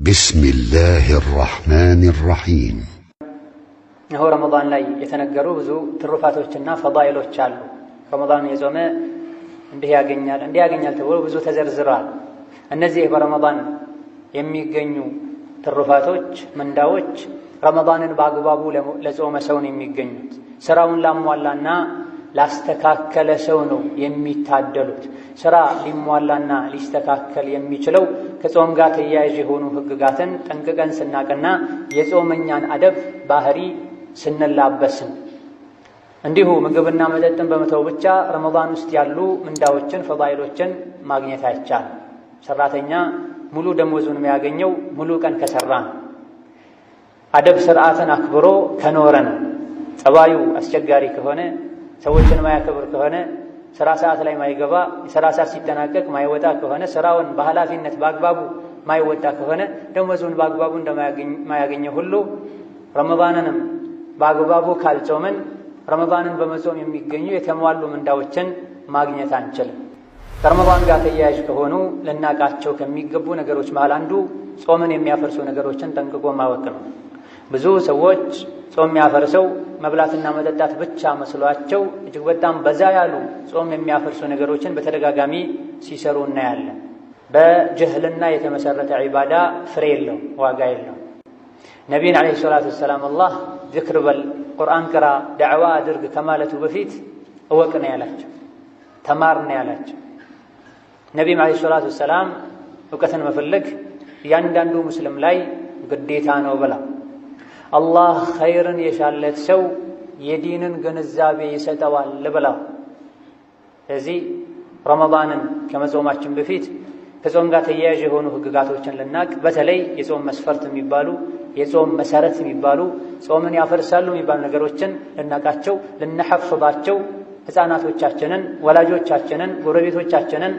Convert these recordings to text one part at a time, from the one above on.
بسم الله الرحمن الرحيم هو رمضان ላይ የተነገሩ ብዙ ትሩፋቶችና ፈዳኢሎች አሉ። ረመዳን የጾመ እንዲህ ያገኛል ተብሎ ብዙ ተዘርዝሯል። እነዚህ በረመዳን የሚገኙ ትሩፋቶች ምንዳዎች ረመዳንን በአግባቡ ለጾመ ሰው ነው የሚገኙት። ስራውን ላሟላና ላስተካከለ ሰው ነው የሚታደሉት። ስራ ሊሟላና ሊስተካከል የሚችለው ከጾም ጋር ተያያዥ የሆኑ ህግጋትን ጠንቅቀን ስናቅና የጾመኛን አደብ ባህሪ ስንላበስም። እንዲሁ ምግብና መጠጥን በመተው ብቻ ረመዳን ውስጥ ያሉ ምንዳዎችን ፈዳኢሎችን ማግኘት አይቻልም። ሰራተኛ ሙሉ ደሞዙን የሚያገኘው ሙሉ ቀን ከሰራ ነው። አደብ ስርዓትን አክብሮ ከኖረ ነው። ጸባዩ አስቸጋሪ ከሆነ ሰዎችን ማያከብር ከሆነ ስራ ሰዓት ላይ ማይገባ የሥራ ሰዓት ሲጠናቀቅ ማይወጣ ከሆነ ስራውን በኃላፊነት በአግባቡ ማይወጣ ከሆነ ደሞዙን በአግባቡ እንደማያገኘው ሁሉ ረመዳንንም በአግባቡ ካልጾመን ረመዳንን በመጾም የሚገኙ የተሟሉ ምንዳዎችን ማግኘት አንችልም። ከረመዳን ጋር ተያያዥ ከሆኑ ልናቃቸው ከሚገቡ ነገሮች መሃል አንዱ ጾምን የሚያፈርሱ ነገሮችን ጠንቅቆ ማወቅ ነው። ብዙ ሰዎች ጾም የሚያፈርሰው መብላትና መጠጣት ብቻ መስሏቸው እጅግ በጣም በዛ ያሉ ጾም የሚያፈርሱ ነገሮችን በተደጋጋሚ ሲሰሩ እናያለን። በጅህልና የተመሰረተ ዒባዳ ፍሬ የለው፣ ዋጋ የለው። ነቢይን ዓለይሂ ሰላቱ ወሰላም አላህ ዝክር በል፣ ቁርአን ቅራ፣ ዳዕዋ አድርግ ከማለቱ በፊት እወቅ ነው ያላቸው፣ ተማር ነው ያላቸው። ነቢይም ዓለይሂ ሰላቱ ወሰላም እውቀትን መፈለግ እያንዳንዱ ሙስሊም ላይ ግዴታ ነው ብላ አላህ ኸይርን የሻለት ሰው የዲንን ግንዛቤ ይሰጠዋል ብለው። ስለዚህ ረመዳንን ከመጾማችን በፊት ከጾም ጋር ተያያዥ የሆኑ ህግጋቶችን ልናቅ፣ በተለይ የጾም መስፈርት የሚባሉ የጾም መሰረት የሚባሉ ጾምን ያፈርሳሉ የሚባሉ ነገሮችን ልናቃቸው፣ ልናሐፍዛቸው፣ ህፃናቶቻችንን፣ ወላጆቻችንን፣ ጎረቤቶቻችንን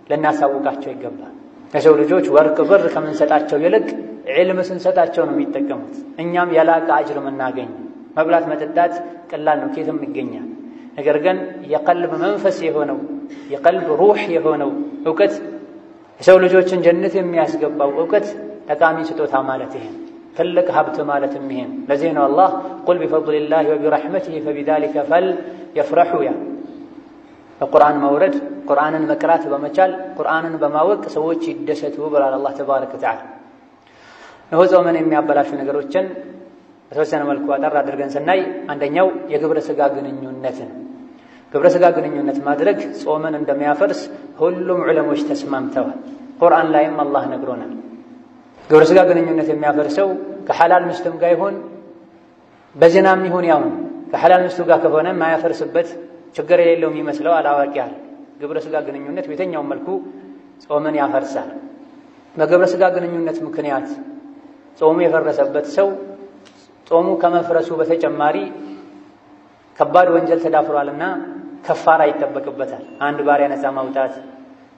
ልናሳውቃቸው ይገባል። ለሰው ልጆች ወርቅ ብር ከምንሰጣቸው ይልቅ ዒልም ስንሰጣቸው ነው የሚጠቀሙት። እኛም የላቀ አጅር የምናገኝ። መብላት መጠጣት ቀላል ነው፣ ኬትም ይገኛል። ነገር ግን የቀልብ መንፈስ የሆነው የቀልብ ሩህ የሆነው እውቀት የሰው ልጆችን ጀነት የሚያስገባው እውቀት ጠቃሚ ስጦታ ማለት ይሄን ትልቅ ሀብት ማለትም ይሄን። ለዚህ ነው አላህ ቁል ቢፈድሊላሂ ወቢረሕመቲሂ ፈቢዛሊከ ፈልየፍረሑ ያ በቁርአን መውረድ ቁርአንን መቅራት በመቻል ቁርአንን በማወቅ ሰዎች ይደሰቱ ብሏል አላህ ተባረከ ወተዓላ። እነሆ ጾምን የሚያበላሹ ነገሮችን በተወሰነ መልኩ አጠር አድርገን ስናይ፣ አንደኛው የግብረ ሥጋ ግንኙነትን። ግብረ ሥጋ ግንኙነት ማድረግ ጾምን እንደሚያፈርስ ሁሉም ዑለሞች ተስማምተዋል። ቁርአን ላይም አላህ ነግሮናል። ግብረ ሥጋ ግንኙነት የሚያፈርሰው ከሐላል ሚስትም ጋር ይሁን በዝናም ይሁን ያው ከሐላል ሚስቱ ጋር ከሆነ ማያፈርስበት ችግር የሌለው የሚመስለው አላዋቂ አለ። ግብረ ሥጋ ግንኙነት በየትኛውም መልኩ ጾምን ያፈርሳል። በግብረ ሥጋ ግንኙነት ምክንያት ጾሙ የፈረሰበት ሰው ጾሙ ከመፍረሱ በተጨማሪ ከባድ ወንጀል ተዳፍሯልና ከፋራ ይጠበቅበታል። አንድ ባሪያ ነፃ ማውጣት፣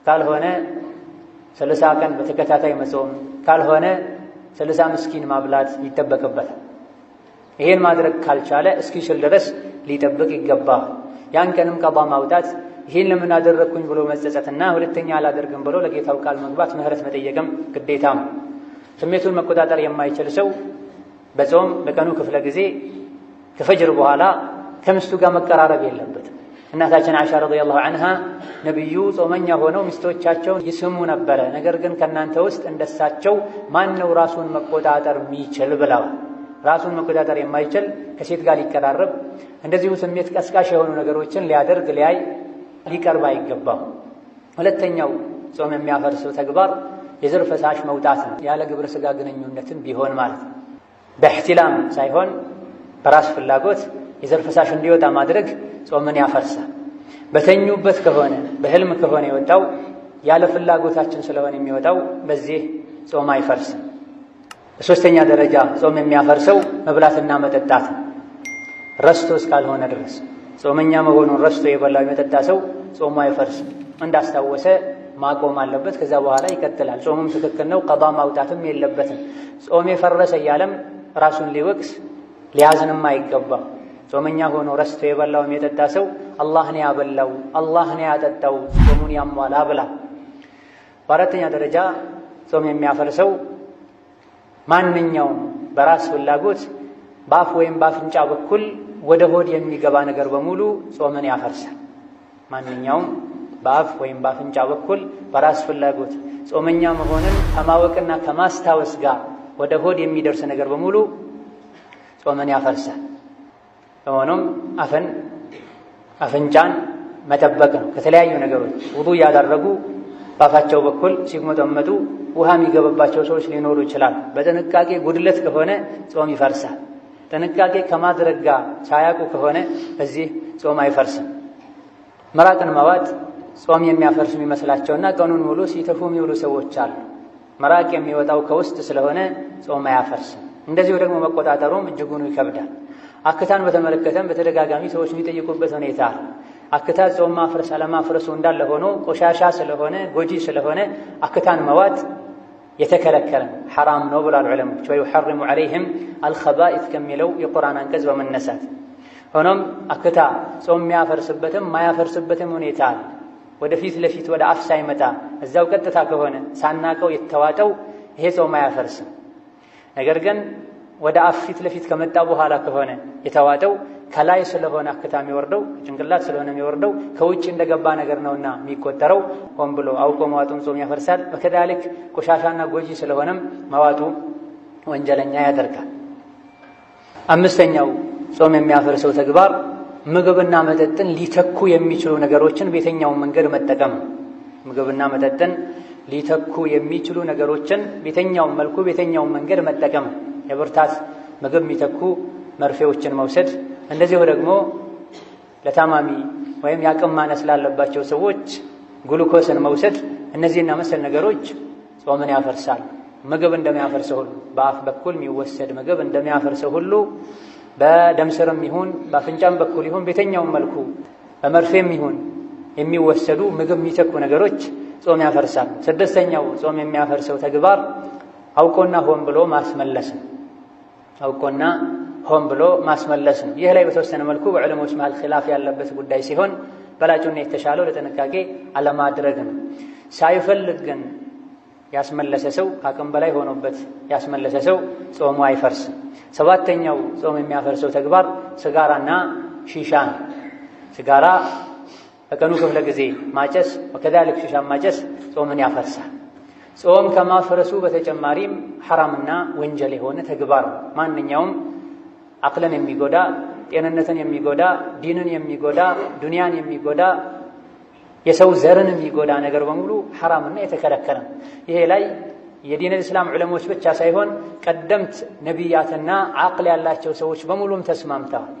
ካልሆነ 30 ቀን በተከታታይ መጾም፣ ካልሆነ 30 ምስኪን ማብላት ይጠበቅበታል። ይሄን ማድረግ ካልቻለ እስኪችል ድረስ ሊጠብቅ ይገባል። ያን ቀንም ቀዷ ማውጣት፣ ይሄን ለምን አደረግኩኝ ብሎ መጸጸትና ሁለተኛ አላደርግም ብሎ ለጌታው ቃል መግባት፣ ምህረት መጠየቅም ግዴታም። ስሜቱን መቆጣጠር የማይችል ሰው በጾም በቀኑ ክፍለ ጊዜ ከፈጅር በኋላ ከምስቱ ጋር መቀራረብ የለበትም። እናታችን አይሻ ረዲየላሁ ዐንሃ ነቢዩ ጾመኛ ሆነው ሚስቶቻቸውን ይስሙ ነበረ፣ ነገር ግን ከእናንተ ውስጥ እንደሳቸው ማን ነው ራሱን መቆጣጠር የሚችል ብለዋል። ራሱን መቆጣጠር የማይችል ከሴት ጋር ሊቀራረብ፣ እንደዚሁ ስሜት ቀስቃሽ የሆኑ ነገሮችን ሊያደርግ ሊያይ ሊቀርብ አይገባም። ሁለተኛው ጾም የሚያፈርሰው ተግባር የዘር ፈሳሽ መውጣት ነው። ያለ ግብረ ሥጋ ግንኙነትም ቢሆን ማለት ነው። በእሕቲላም ሳይሆን በራስ ፍላጎት የዘር ፈሳሽ እንዲወጣ ማድረግ ጾምን ያፈርሳል። በተኙበት ከሆነ በህልም ከሆነ የወጣው ያለ ፍላጎታችን ስለሆነ የሚወጣው በዚህ ጾም አይፈርስም። በሦስተኛ ደረጃ ጾም የሚያፈርሰው መብላትና መጠጣት ነው። ረስቶ እስካልሆነ ድረስ ጾመኛ መሆኑን ረስቶ የበላው የመጠጣ ሰው ጾሙ አይፈርስም። እንዳስታወሰ ማቆም አለበት። ከዛ በኋላ ይቀጥላል። ጾሙም ትክክል ነው፣ ቀዷ ማውጣትም የለበትም። ጾም የፈረሰ እያለም ራሱን ሊወቅስ ሊያዝንም አይገባም። ጾመኛ ሆኖ ረስቶ የበላውም የጠጣ ሰው አላህ ነው ያበላው፣ አላህ ነው ያጠጣው፣ ጾሙን ያሟላ ብላ። በአራተኛ ደረጃ ጾም የሚያፈርሰው ማንኛውም በራስ ፍላጎት በአፍ ወይም በአፍንጫ በኩል ወደ ሆድ የሚገባ ነገር በሙሉ ጾምን ያፈርሳል። ማንኛውም በአፍ ወይም በአፍንጫ በኩል በራስ ፍላጎት ጾመኛ መሆንን ከማወቅና ከማስታወስ ጋር ወደ ሆድ የሚደርስ ነገር በሙሉ ጾምን ያፈርሳል። በመሆኑም አፍንጫን መጠበቅ ነው ከተለያዩ ነገሮች። ውዱእ ያደረጉ በአፋቸው በኩል ሲግመጠመጡ ውሃ የሚገባባቸው ሰዎች ሊኖሩ ይችላል። በጥንቃቄ ጉድለት ከሆነ ጾም ይፈርሳል። ጥንቃቄ ከማድረግ ጋር ሳያውቁ ከሆነ በዚህ ጾም አይፈርስም። መራቅን መዋጥ ጾም የሚያፈርስ የሚመስላቸውና ቀኑን ሙሉ ሲተፉ የሚውሉ ሰዎች አሉ። መራቅ የሚወጣው ከውስጥ ስለሆነ ጾም አያፈርስም። እንደዚሁ ደግሞ መቆጣጠሩም እጅጉኑ ይከብዳል። አክታን በተመለከተም በተደጋጋሚ ሰዎች የሚጠይቁበት ሁኔታ አለ። አክታ ጾም ማፍረስ አለማፍረሱ እንዳለ ሆኖ ቆሻሻ ስለሆነ ጎጂ ስለሆነ አክታን መዋጥ የተከለከለ ሐራም ነው ብሏል ዑለሞች። ወይሐርሙ ዐለይሂም አልኸባኢት ከሚለው የቁርአን አንቀጽ በመነሳት ሆኖም አክታ ጾም የሚያፈርስበትም ማያፈርስበትም ሁኔታ አለ። ወደፊት ለፊት ወደ አፍ ሳይመጣ እዛው ቀጥታ ከሆነ ሳናቀው የተዋጠው ይሄ ጾም አያፈርስም። ነገር ግን ወደ አፍ ፊት ለፊት ከመጣ በኋላ ከሆነ የተዋጠው ከላይ ስለሆነ አክታ የሚወርደው ጭንቅላት ስለሆነ የሚወርደው ከውጭ እንደገባ ነገር ነውና የሚቆጠረው ሆን ብሎ አውቆ መዋጡን ጾም ያፈርሳል። በከዳልክ ቆሻሻና ጎጂ ስለሆነም መዋጡ ወንጀለኛ ያደርጋል። አምስተኛው ጾም የሚያፈርሰው ተግባር ምግብና መጠጥን ሊተኩ የሚችሉ ነገሮችን በየትኛውም መንገድ መጠቀም። ምግብና መጠጥን ሊተኩ የሚችሉ ነገሮችን በየትኛውም መልኩ በየትኛውም መንገድ መጠቀም። የብርታት ምግብ የሚተኩ መርፌዎችን መውሰድ፣ እንደዚሁ ደግሞ ለታማሚ ወይም የአቅም ማነስ ላለባቸው ሰዎች ግሉኮስን መውሰድ። እነዚህና መሰል ነገሮች ጾምን ያፈርሳል። ምግብ እንደሚያፈርሰው ሁሉ በአፍ በኩል የሚወሰድ ምግብ እንደሚያፈርሰው ሁሉ በደም ስርም ይሁን በአፍንጫም በኩል ይሁን በየትኛውም መልኩ በመርፌም ይሁን የሚወሰዱ ምግብ የሚተኩ ነገሮች ጾም ያፈርሳል። ስድስተኛው ጾም የሚያፈርሰው ተግባር አውቆና ሆን ብሎ ማስመለስ ነው። አውቆና ሆን ብሎ ማስመለስ ነው። ይህ ላይ በተወሰነ መልኩ በዑለሞች መሃል ኺላፍ ያለበት ጉዳይ ሲሆን በላጩና የተሻለው ለጥንቃቄ አለማድረግ ነው። ሳይፈልግ ግን ያስመለሰ ሰው ከአቅም በላይ ሆኖበት ያስመለሰ ሰው ጾሙ አይፈርስም። ሰባተኛው ጾም የሚያፈርሰው ተግባር ስጋራና ሺሻ ነው። ስጋራ በቀኑ ክፍለ ጊዜ ማጨስ ወከዛልክ ሺሻ ማጨስ ጾምን ያፈርሳል። ጾም ከማፍረሱ በተጨማሪም ሐራምና ወንጀል የሆነ ተግባር ነው። ማንኛውም አቅልን የሚጎዳ ጤንነትን የሚጎዳ ዲንን የሚጎዳ ዱንያን የሚጎዳ የሰው ዘርን የሚጎዳ ነገር በሙሉ ሐራምና የተከለከለ ነው። ይሄ ላይ የዲን እስላም ዑለሞች ብቻ ሳይሆን ቀደምት ነቢያትና አቅል ያላቸው ሰዎች በሙሉም ተስማምተዋል።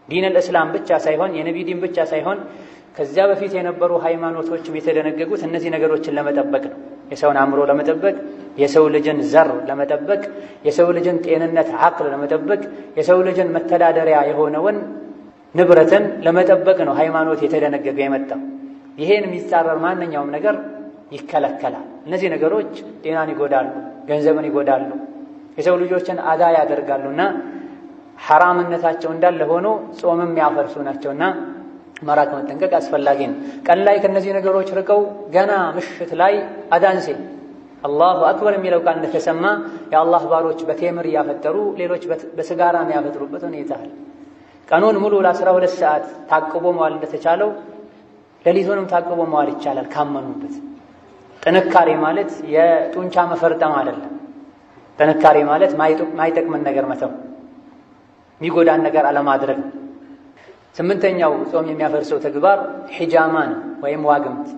ዲን እስላም ብቻ ሳይሆን የነቢ ዲን ብቻ ሳይሆን ከዚያ በፊት የነበሩ ሃይማኖቶችም የተደነገጉት እነዚህ ነገሮችን ለመጠበቅ ነው። የሰውን አእምሮ ለመጠበቅ፣ የሰው ልጅን ዘር ለመጠበቅ፣ የሰው ልጅን ጤንነት አቅል ለመጠበቅ፣ የሰው ልጅን መተዳደሪያ የሆነውን ንብረትን ለመጠበቅ ነው ሃይማኖት የተደነገገ የመጣው። ይሄን የሚጻረር ማንኛውም ነገር ይከለከላል። እነዚህ ነገሮች ጤናን ይጎዳሉ፣ ገንዘብን ይጎዳሉ፣ የሰው ልጆችን አዳ ያደርጋሉና ሐራምነታቸው እንዳለ ሆኖ ጾምም ያፈርሱ ናቸውና መራቅ መጠንቀቅ አስፈላጊ ነው። ቀን ላይ ከነዚህ ነገሮች ርቀው ገና ምሽት ላይ አዳን ሲል አላሁ አክበር የሚለው ቃል እንደተሰማ የአላህ ባሮች በቴምር እያፈጠሩ ሌሎች በስጋራ የሚያፈጥሩበት ሁኔታ አለ። ቀኑን ሙሉ ለ12 ሰዓት ታቅቦ መዋል እንደተቻለው ሌሊቱንም ታቅቦ መዋል ይቻላል ካመኑበት። ጥንካሬ ማለት የጡንቻ መፈርጠም አይደለም። ጥንካሬ ማለት ማይጠቅምን ነገር መተው፣ የሚጎዳን ነገር አለማድረግ። ስምንተኛው ጾም የሚያፈርሰው ተግባር ሒጃማ ነው ወይም ዋግምት፣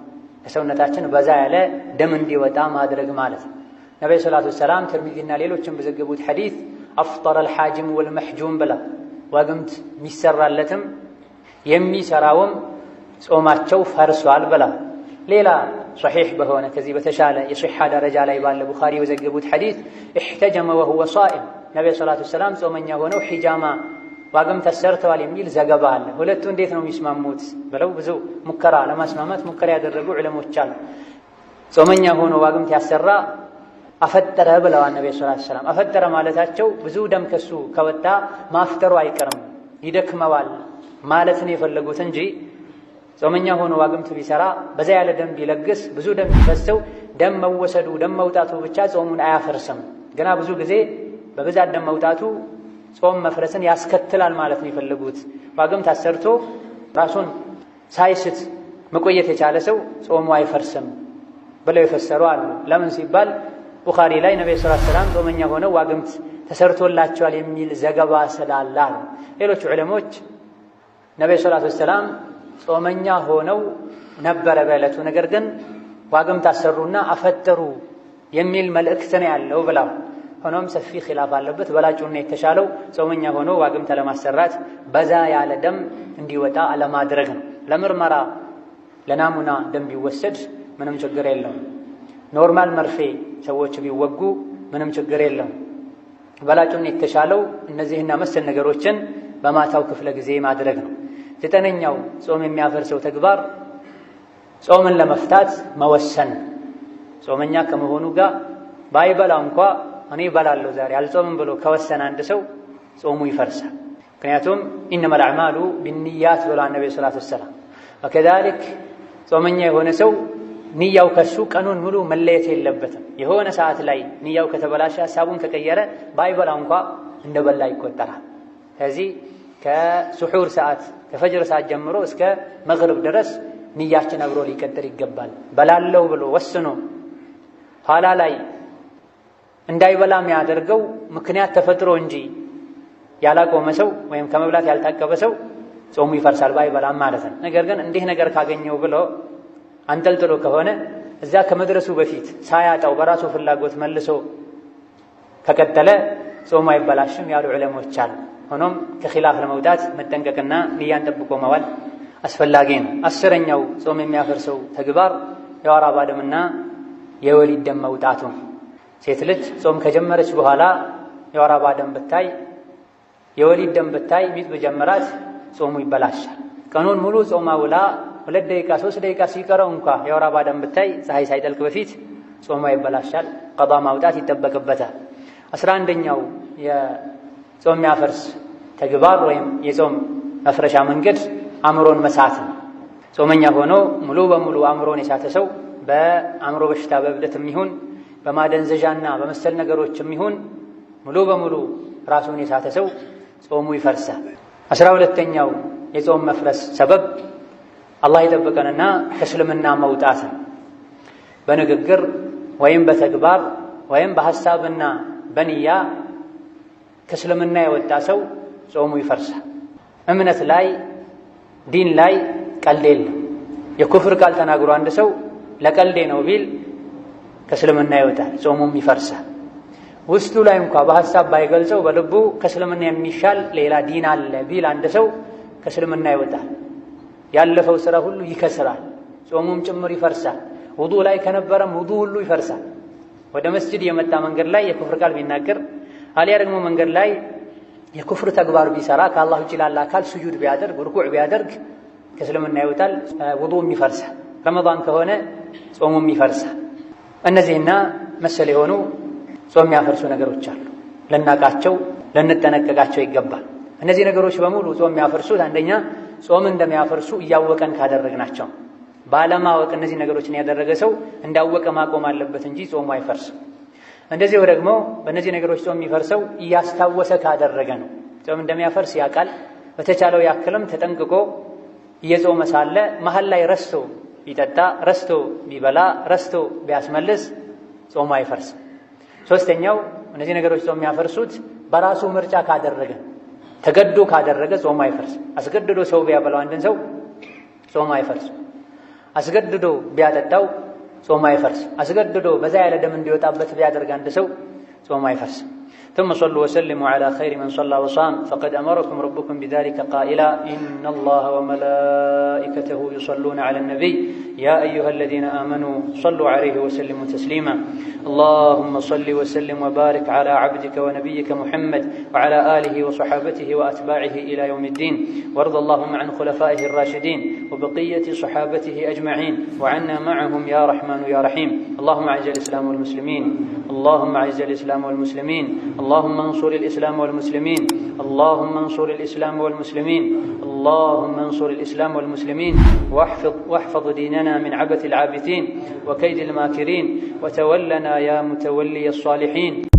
ከሰውነታችን በዛ ያለ ደም እንዲወጣ ማድረግ ማለት ነው። ነብዩ ሰለላሁ ዐለይሂ ወሰለም ትርሚዚና ሌሎችም በዘገቡት ሐዲስ አፍጠረ አልሓጅም ወልመሕጁም ብላ ዋግምት የሚሰራለትም የሚሰራውም ጾማቸው ፈርሷል ብላ። ሌላ ሶሒሕ በሆነ ከዚህ በተሻለ የሶሒሓ ደረጃ ላይ ባለ ቡኻሪ በዘገቡት ሐዲስ እሕተጀመ ወሁወ ሷኢም ነብዩ ሰለላሁ ዐለይሂ ወሰለም ጾመኛ ሆነው ሒጃማ ዋግምት ተሰርተዋል የሚል ዘገባ አለ። ሁለቱ እንዴት ነው የሚስማሙት ብለው ብዙ ሙከራ ለማስማማት ሙከራ ያደረጉ ዑለሞች አሉ። ጾመኛ ሆኖ ዋግምት ያሰራ አፈጠረ ብለዋል ነብዩ ሰለላሁ ዐለይሂ ወሰለም። አፈጠረ ማለታቸው ብዙ ደም ከሱ ከወጣ ማፍጠሩ አይቀርም ይደክመዋል ማለት ነው የፈለጉት እንጂ ጾመኛ ሆኖ ዋግምት ቢሰራ በዛ ያለ ደም ቢለግስ ብዙ ደም ቢፈሰው ደም መወሰዱ ደም መውጣቱ ብቻ ጾሙን አያፈርስም። ገና ብዙ ጊዜ በብዛት ደም መውጣቱ ጾም መፍረስን ያስከትላል ማለት ነው የፈለጉት። ዋግምት አሰርቶ ራሱን ሳይስት መቆየት የቻለ ሰው ጾሙ አይፈርስም ብለው የፈሰሩ አሉ። ለምን ሲባል ቡኻሪ ላይ ነብዩ ሰለላሁ ዐለይሂ ወሰለም ጾመኛ ሆነው ዋግምት ተሰርቶላቸዋል የሚል ዘገባ ስላለ። ሌሎች ዑለሞች ነብዩ ሰለላሁ ዐለይሂ ወሰለም ጾመኛ ሆነው ነበረ በዕለቱ፣ ነገር ግን ዋግምት አሰሩና አፈጠሩ የሚል መልእክት ነው ያለው ብለው። ሆኖም ሰፊ ኺላፍ አለበት። በላጩና የተሻለው ጾመኛ ሆኖ ዋግምት ለማሰራት በዛ ያለ ደም እንዲወጣ አለማድረግ ነው። ለምርመራ ለናሙና ደም ቢወሰድ ምንም ችግር የለውም። ኖርማል መርፌ ሰዎች ቢወጉ ምንም ችግር የለውም። በላጩና የተሻለው እነዚህና መሰል ነገሮችን በማታው ክፍለ ጊዜ ማድረግ ነው። 9ኛው ጾም የሚያፈርሰው ተግባር ጾምን ለመፍታት መወሰን። ጾመኛ ከመሆኑ ጋር ባይበላ እንኳ እኔ እበላለሁ ዛሬ አልጾምም ብሎ ከወሰነ አንድ ሰው ጾሙ ይፈርሳል። ምክንያቱም ኢነመል አዕማሉ ቢንኒያት ብሏል ነብዩ ሰለላሁ ዐለይሂ ወሰለም። ወከዛሊክ ጾመኛ የሆነ ሰው ንያው ከሱ ቀኑን ሙሉ መለየት የለበትም። የሆነ ሰዓት ላይ ንያው ከተበላሸ ሐሳቡን ከቀየረ ባይበላ እንኳ እንደበላ ይቆጠራል። ስለዚህ ከሱሑር ሰዓት ከፈጅር ሰዓት ጀምሮ እስከ መግሪብ ድረስ ንያችን አብሮ ሊቀጥል ይገባል። በላለው ብሎ ወስኖ ኋላ ላይ እንዳይበላ የሚያደርገው ምክንያት ተፈጥሮ እንጂ ያላቆመ ሰው ወይም ከመብላት ያልታቀበ ሰው ጾሙ ይፈርሳል ባይበላም ማለት ነው። ነገር ግን እንዲህ ነገር ካገኘው ብሎ አንጠልጥሎ ከሆነ እዛ ከመድረሱ በፊት ሳያጣው በራሱ ፍላጎት መልሶ ከቀጠለ ጾሙ አይበላሽም ያሉ ዑለሞች አሉ። ሆኖም ከኺላፍ ለመውጣት መጠንቀቅና ንያን ጠብቆ መዋል አስፈላጊ ነው። 10ኛው ጾም የሚያፈርሰው ተግባር የወር አበባ ደምና የወሊድ ደም መውጣቱ። ሴት ልጅ ጾም ከጀመረች በኋላ የወር አበባ ደም ብታይ የወሊድ ደም ብታይ ሚጥ በጀመራት ጾሙ ይበላሻል። ቀኑን ሙሉ ጾማ ውላ 2 ደቂቃ 3 ደቂቃ ሲቀረው እንኳ የወር አበባ ደም ብታይ ፀሐይ ሳይጠልቅ በፊት ጾሙ ይበላሻል፣ ቀዷ ማውጣት ይጠበቅበታል። 11ኛው የጾም የሚያፈርስ ተግባር ወይም የጾም መፍረሻ መንገድ አእምሮን መሳት ነው። ጾመኛ ሆኖ ሙሉ በሙሉ አእምሮን የሳተ ሰው በአእምሮ በሽታ በእብደትም ይሁን በማደንዘዣና በመሰል ነገሮችም ይሁን ሙሉ በሙሉ ራሱን የሳተ ሰው ጾሙ ይፈርሳል። 12ኛው የጾም መፍረስ ሰበብ አላህ ይጠብቀንና ከእስልምና መውጣት ነው። በንግግር ወይም በተግባር ወይም በሐሳብና በንያ ከእስልምና የወጣ ሰው ጾሙ ይፈርሳል። እምነት ላይ ዲን ላይ ቀልድ የለም። የኩፍር ቃል ተናግሮ አንድ ሰው ለቀልዴ ነው ቢል ከእስልምና ይወጣል፣ ጾሙም ይፈርሳል። ውስጡ ላይ እንኳ በሐሳብ ባይገልጸው በልቡ ከእስልምና የሚሻል ሌላ ዲን አለ ቢል አንድ ሰው ከእስልምና ይወጣል። ያለፈው ስራ ሁሉ ይከስራል፣ ጾሙም ጭምር ይፈርሳል። ውዱእ ላይ ከነበረም ውዱእ ሁሉ ይፈርሳል። ወደ መስጂድ የመጣ መንገድ ላይ የኩፍር ቃል ቢናገር አሊያ ደግሞ መንገድ ላይ የኩፍር ተግባር ቢሰራ ከአላህ ውጭ ላለ አካል ስጁድ ቢያደርግ ርኩዕ ቢያደርግ ከእስልምና ይወጣል፣ ውዱእም ይፈርሳል። ረመዳን ከሆነ ጾሙም ይፈርሳል። እነዚህና መሰል የሆኑ ጾም የሚያፈርሱ ነገሮች አሉ። ልናቃቸው ልንጠነቀቃቸው ይገባል። እነዚህ ነገሮች በሙሉ ጾም የሚያፈርሱት አንደኛ ጾም እንደሚያፈርሱ እያወቀን ካደረግናቸው። ባለማወቅ እነዚህ ነገሮችን ያደረገ ሰው እንዳወቀ ማቆም አለበት እንጂ ጾሙ አይፈርስም። እንደዚሁ ደግሞ በእነዚህ ነገሮች ጾም የሚፈርሰው እያስታወሰ ካደረገ ነው። ጾም እንደሚያፈርስ ያውቃል። በተቻለው ያክልም ተጠንቅቆ እየጾመ ሳለ መሀል ላይ ረስቶ ቢጠጣ፣ ረስቶ ቢበላ፣ ረስቶ ቢያስመልስ ጾሙ አይፈርስም። 3ኛው እነዚህ ነገሮች ጾም የሚያፈርሱት በራሱ ምርጫ ካደረገ ተገዶ ካደረገ ጾሙ አይፈርስም። አስገድዶ ሰው ቢያበላው አንድን ሰው ጾሙ አይፈርስም። አስገድዶ ቢያጠጣው ጾሙ አይፈርስም። አስገድዶ በዛ ያለ ደም እንዲወጣበት ቢያደርግ አንድ ሰው ጾሙ አይፈርስም። ثم صلوا وسلموا على خير من صلى وصام فقد أمركم ربكم بذلك قائلا إن الله وملائكته يصلون على النبي يا أيها الذين آمنوا صلوا عليه وسلموا تسليما اللهم صل وسلم وبارك على عبدك ونبيك محمد وعلى آله وصحابته وأتباعه إلى يوم الدين وارض اللهم عن خلفائه الراشدين وبقية صحابته أجمعين وعنا معهم يا رحمن يا رحيم اللهم أعز الإسلام والمسلمين اللهم أعز الإسلام والمسلمين اللهم انصر الإسلام والمسلمين اللهم انصر الإسلام والمسلمين اللهم انصر الإسلام والمسلمين واحفظ ديننا من عبث العابثين وكيد الماكرين وتولنا يا متولي الصالحين